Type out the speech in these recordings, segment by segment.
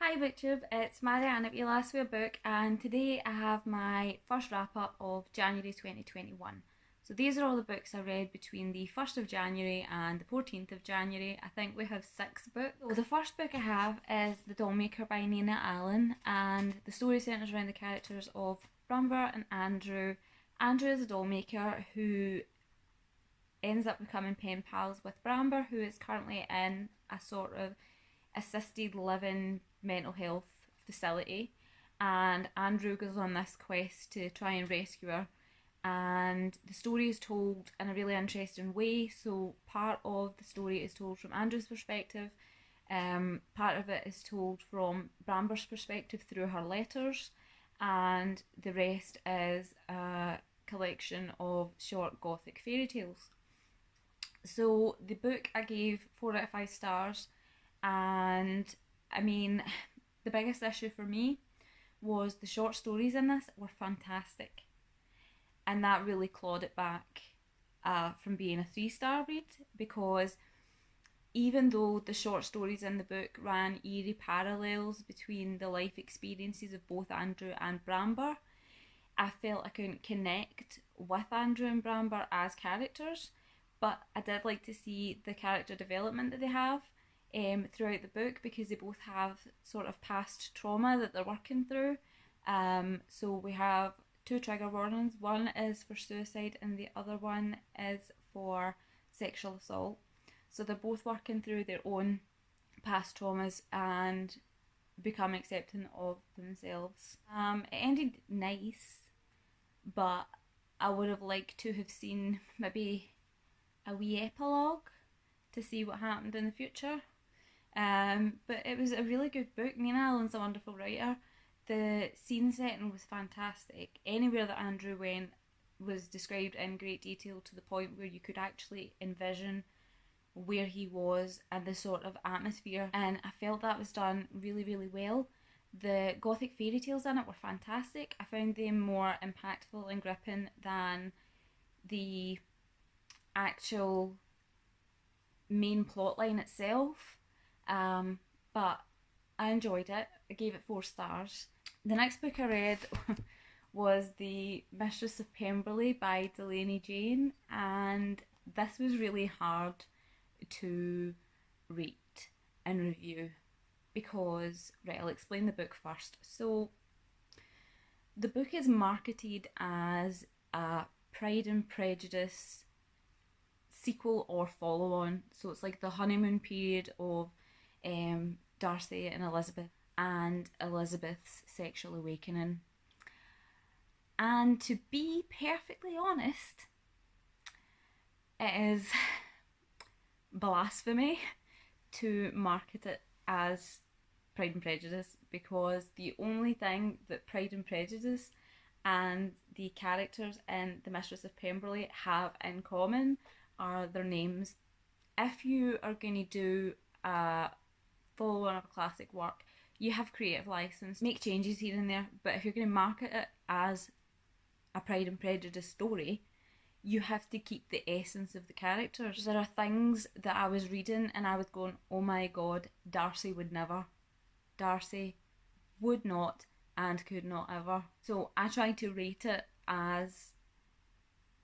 Hi BookTube, it's Marianne at your last week book, and today I have my first wrap up of January 2021. So these are all the books I read between the 1st of January and the 14th of January. I think we have 6 books. So the first book I have is The Dollmaker by Nina Allen, and the story centres around the characters of Bramber and Andrew. Andrew is a dollmaker who ends up becoming pen pals with Bramber, who is currently in a sort of assisted living mental health facility, and Andrew goes on this quest to try and rescue her, and the story is told in a really interesting way. So part of the story is told from Andrew's perspective, part of it is told from Bramber's perspective through her letters, and the rest is a collection of short gothic fairy tales. So the book I gave 4 out of 5 stars, and I mean, the biggest issue for me was the short stories in this were fantastic, and that really clawed it back from being a 3-star read, because even though the short stories in the book ran eerie parallels between the life experiences of both Andrew and Bramber, I felt I couldn't connect with Andrew and Bramber as characters, but I did like to see the character development that they have throughout the book, because they both have sort of past trauma that they're working through. So we have 2 trigger warnings. One is for suicide and the other one is for sexual assault. So they're both working through their own past traumas and become accepting of themselves. It ended nice, but I would have liked to have seen maybe a wee epilogue to see what happened in the future. But it was a really good book. Nina Allen's a wonderful writer. The scene setting was fantastic. Anywhere that Andrew went was described in great detail, to the point where you could actually envision where he was and the sort of atmosphere, and I felt that was done really, really well. The gothic fairy tales in it were fantastic. I found them more impactful and gripping than the actual main plotline itself. But I enjoyed it. I gave it 4 stars. The next book I read was The Mistress of Pemberton by Delaney Jane, and this was really hard to read and review because, right, I'll explain the book first. So the book is marketed as a Pride and Prejudice sequel or follow-on. So it's like the honeymoon period of Darcy and Elizabeth, and Elizabeth's sexual awakening. And to be perfectly honest, it is blasphemy to market it as Pride and Prejudice, because the only thing that Pride and Prejudice and the characters in The Mistress of Pemberton have in common are their names. If you are going to do a follow-on of a classic work, you have creative license, make changes here and there, but if you're going to market it as a Pride and Prejudice story, you have to keep the essence of the characters. There are things that I was reading and I was going, oh my god, Darcy would never. Darcy would not and could not ever. So I tried to rate it as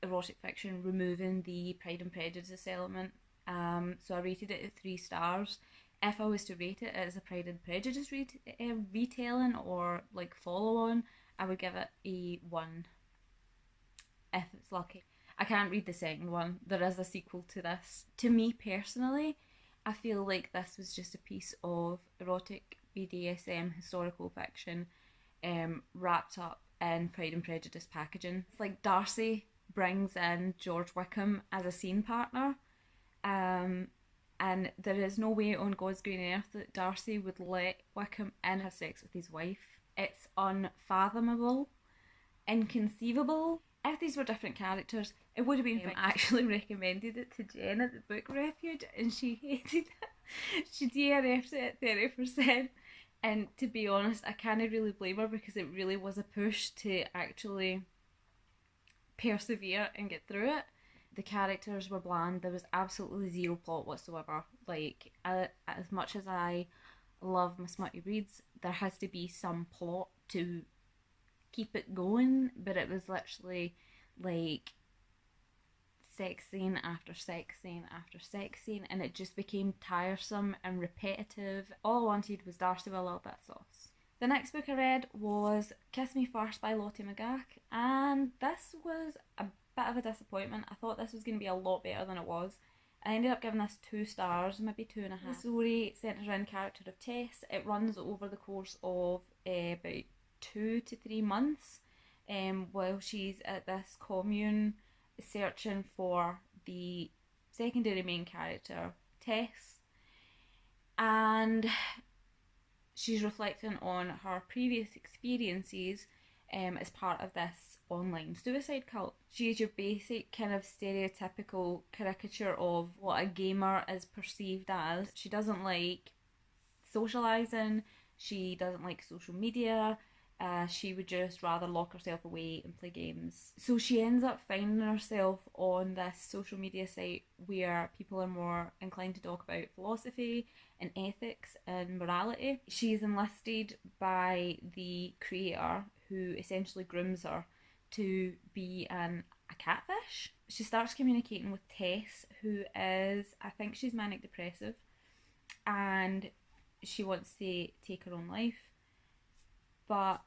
erotic fiction, removing the Pride and Prejudice element. So I rated it at 3 stars. If I was to rate it as a Pride and Prejudice retelling or like follow-on, I would give it a 1 if it's lucky. I can't read the second one. There is a sequel to this. To me personally, I feel like this was just a piece of erotic BDSM historical fiction wrapped up in Pride and Prejudice packaging. It's like Darcy brings in George Wickham as a scene partner, and there is no way on God's green earth that Darcy would let Wickham in have sex with his wife. It's unfathomable, inconceivable. If these were different characters, it would have been fine. I actually recommended it to Jen at the Book Refuge and she hated it. She DNF'd it at 30%. And to be honest, I can't really blame her, because it really was a push to actually persevere and get through it. The characters were bland. There was absolutely zero plot whatsoever. Like, as much as I love my smutty reads, there has to be some plot to keep it going, but it was literally like sex scene after sex scene after sex scene, and it just became tiresome and repetitive. All I wanted was Darcy with a little bit of sauce. The next book I read was Kiss Me First by Lottie McGack, and this was a bit of a disappointment. I thought this was going to be a lot better than it was. I ended up giving this 2 stars, maybe 2.5. The story centres around the character of Tess. It runs over the course of about 2 to 3 months while she's at this commune searching for the secondary main character, Tess, and she's reflecting on her previous experiences as part of this online suicide cult. She's your basic kind of stereotypical caricature of what a gamer is perceived as. She doesn't like socialising, she doesn't like social media, she would just rather lock herself away and play games. So she ends up finding herself on this social media site where people are more inclined to talk about philosophy and ethics and morality. She's enlisted by the creator, who essentially grooms her to be a catfish. She starts communicating with Tess, who is, I think she's manic depressive, and she wants to take her own life. But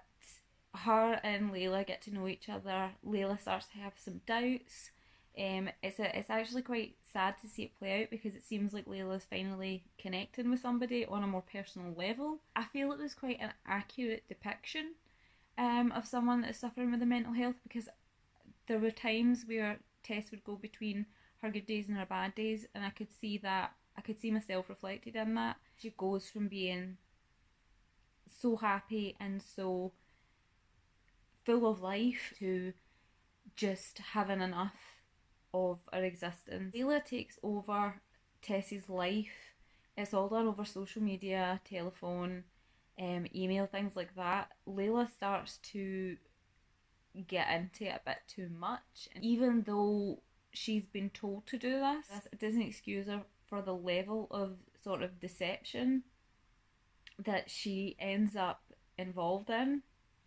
her and Layla get to know each other. Layla starts to have some doubts. It's actually quite sad to see it play out, because it seems like Layla's finally connecting with somebody on a more personal level. I feel it was quite an accurate depiction of someone that is suffering with a mental health, because there were times where Tess would go between her good days and her bad days, and I could see myself reflected in that. She goes from being so happy and so full of life to just having enough of her existence. Layla takes over Tess's life. It's all done over social media, telephone, email, things like that. Layla starts to get into it a bit too much, and even though she's been told to do this, it doesn't excuse her for the level of sort of deception that she ends up involved in.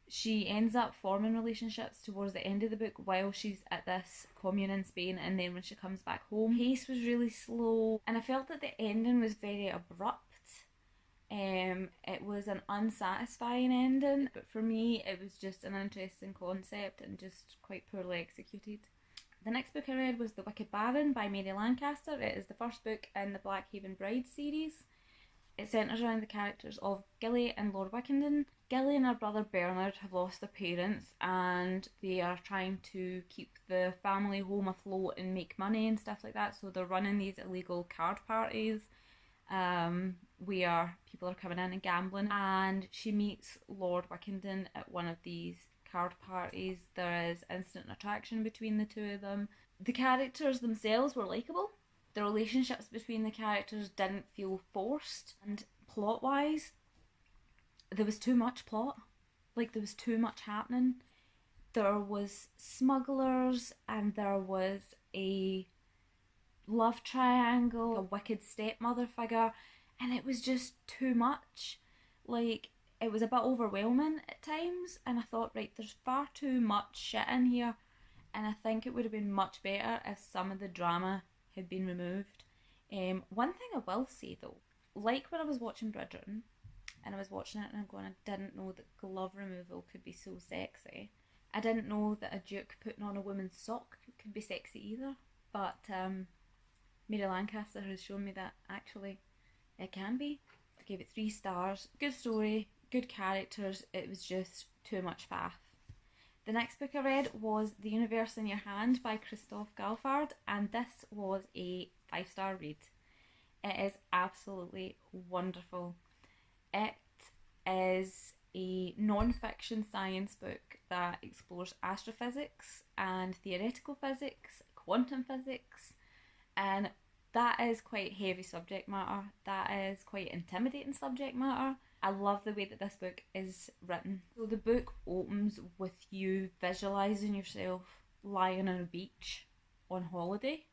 She ends up forming relationships towards the end of the book while she's at this commune in Spain, and then when she comes back home, the pace was really slow, and I felt that the ending was very abrupt. It was an unsatisfying ending, but for me it was just an interesting concept and just quite poorly executed. The next book I read was The Wicked Baron by Mary Lancaster. It is the first book in the Blackhaven Bride series. It centres around the characters of Gilly and Lord Wickenden. Gilly and her brother Bernard have lost their parents, and they are trying to keep the family home afloat and make money and stuff like that, so they're running these illegal card parties where people are coming in and gambling, and she meets Lord Wickenden at one of these card parties. There is instant attraction between the two of them. The characters themselves were likeable. The relationships between the characters didn't feel forced, and plot wise there was too much plot. Like, there was too much happening. There was smugglers, and there was a love triangle, a wicked stepmother figure, and it was just too much. Like, it was a bit overwhelming at times, and I thought, right, there's far too much shit in here, and I think it would have been much better if some of the drama had been removed. One thing I will say though, like when I was watching Bridgerton, and I was watching it and I'm going, I didn't know that glove removal could be so sexy. I didn't know that a duke putting on a woman's sock could be sexy either, but Mary Lancaster has shown me that actually it can be. I gave it 3 stars. Good story, good characters, it was just too much faff. The next book I read was The Universe in Your Hand by Christophe Galfard, and this was a 5-star read. It is absolutely wonderful. It is a non-fiction science book that explores astrophysics and theoretical physics, quantum physics, and that is quite heavy subject matter. That is quite intimidating subject matter. I love the way that this book is written. So the book opens with you visualising yourself lying on a beach on holiday,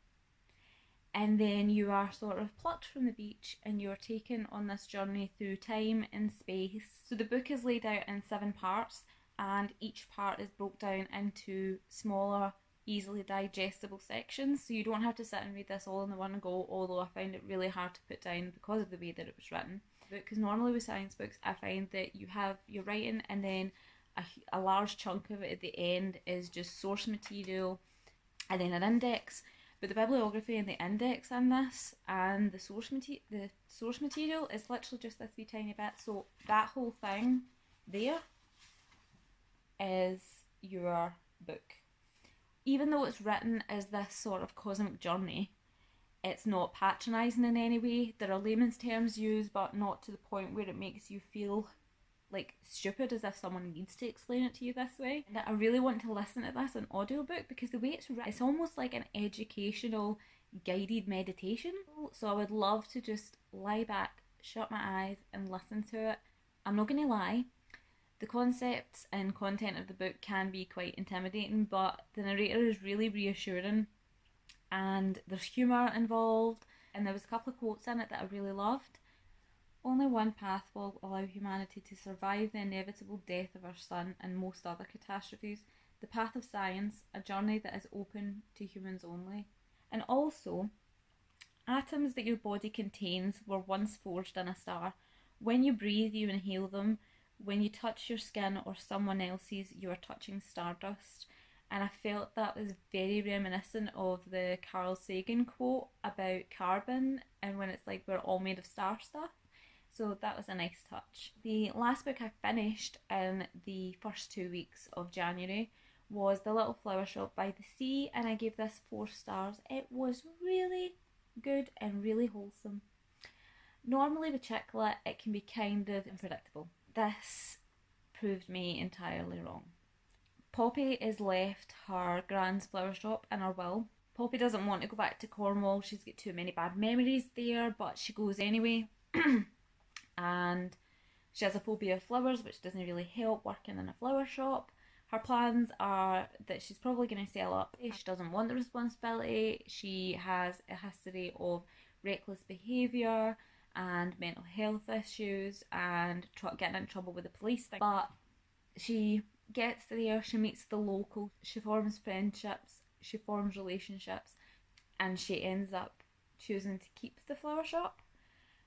and then you are sort of plucked from the beach and you're taken on this journey through time and space. So the book is laid out in 7 parts, and each part is broke down into smaller, easily digestible sections, so you don't have to sit and read this all in the one go, although I found it really hard to put down because of the way that it was written. Because normally with science books I find that you have your writing and then a large chunk of it at the end is just source material and then an index. But the bibliography and the index in this and the source material is literally just this wee tiny bit. So that whole thing there is your book. Even though it's written as this sort of cosmic journey, it's not patronising in any way. There are layman's terms used, but not to the point where it makes you feel like stupid as if someone needs to explain it to you this way. And I really want to listen to this on audiobook because the way it's written, it's almost like an educational guided meditation. So I would love to just lie back, shut my eyes and listen to it. I'm not going to lie, the concepts and content of the book can be quite intimidating, but the narrator is really reassuring and there's humour involved, and there was a couple of quotes in it that I really loved. Only one path will allow humanity to survive the inevitable death of our sun and most other catastrophes. The path of science, a journey that is open to humans only. And also, atoms that your body contains were once forged in a star. When you breathe, you inhale them. When you touch your skin or someone else's, you are touching stardust. And I felt that was very reminiscent of the Carl Sagan quote about carbon and when it's like we're all made of star stuff. So that was a nice touch. The last book I finished in the first 2 weeks of January was The Little Flower Shop by the Sea, and I gave this 4 stars. It was really good and really wholesome. Normally with chick lit it can be kind of unpredictable. This proved me entirely wrong. Poppy is left her grand's flower shop in her will. Poppy doesn't want to go back to Cornwall, she's got too many bad memories there, but she goes anyway. And she has a phobia of flowers, which doesn't really help working in a flower shop. Her plans are that she's probably going to sell up. She doesn't want the responsibility. She has a history of reckless behaviour and mental health issues and getting in trouble with the police. But she gets there, she meets the locals, she forms friendships, she forms relationships, and she ends up choosing to keep the flower shop.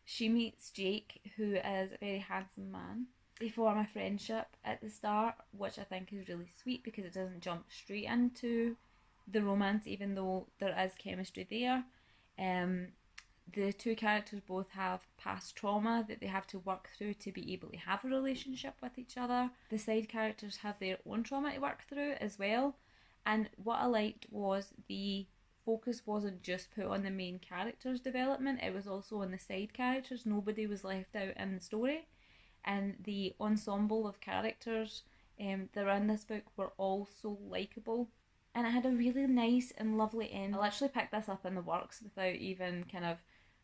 She meets Jake, who is a very handsome man. They form a friendship at the start, which I think is really sweet because it doesn't jump straight into the romance, even though there is chemistry there. The 2 characters both have past trauma that they have to work through to be able to have a relationship with each other. The side characters have their own trauma to work through as well. And what I liked was the focus wasn't just put on the main character's development, it was also on the side characters. Nobody was left out in the story, and the ensemble of characters that are in this book were all so likeable, and it had a really nice and lovely end. I literally picked this up in the works without even kind of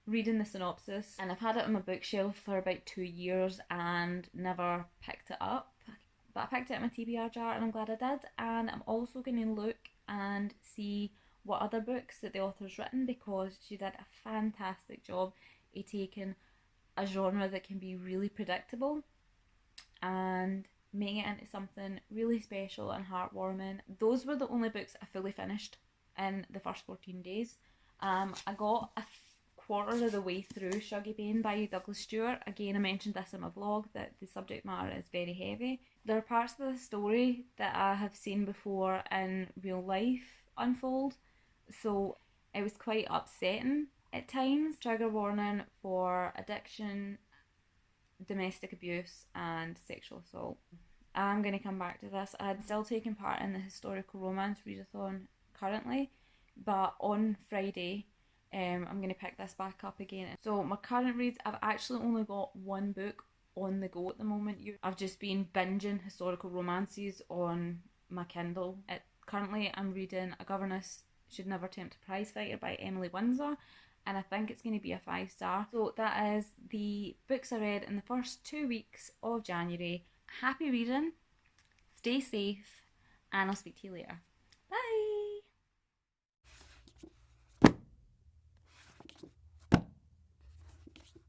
reading the synopsis, and I've had it on my bookshelf for about 2 years and never picked it up, but I picked it in my TBR jar and I'm glad I did. And I'm also going to look and see what other books that the author's written, because she did a fantastic job of taking a genre that can be really predictable and making it into something really special and heartwarming. Those were the only books I fully finished in the first 14 days. I got a quarter of the way through Shuggy Bane by Douglas Stewart. Again, I mentioned this in my vlog that the subject matter is very heavy. There are parts of the story that I have seen before in real life unfold, so it was quite upsetting at times. Trigger warning for addiction, domestic abuse and sexual assault. I'm going to come back to this. I'm still taking part in the historical romance readathon currently, but on Friday I'm going to pick this back up again. So my current reads, I've actually only got 1 book on the go at the moment. I've just been binging historical romances on my Kindle. Currently I'm reading A Governess Should Never Tempt a Prizefighter by Emily Windsor, and I think it's going to be a 5-star. So that is the books I read in the first 2 weeks of January. Happy reading, stay safe, and I'll speak to you later.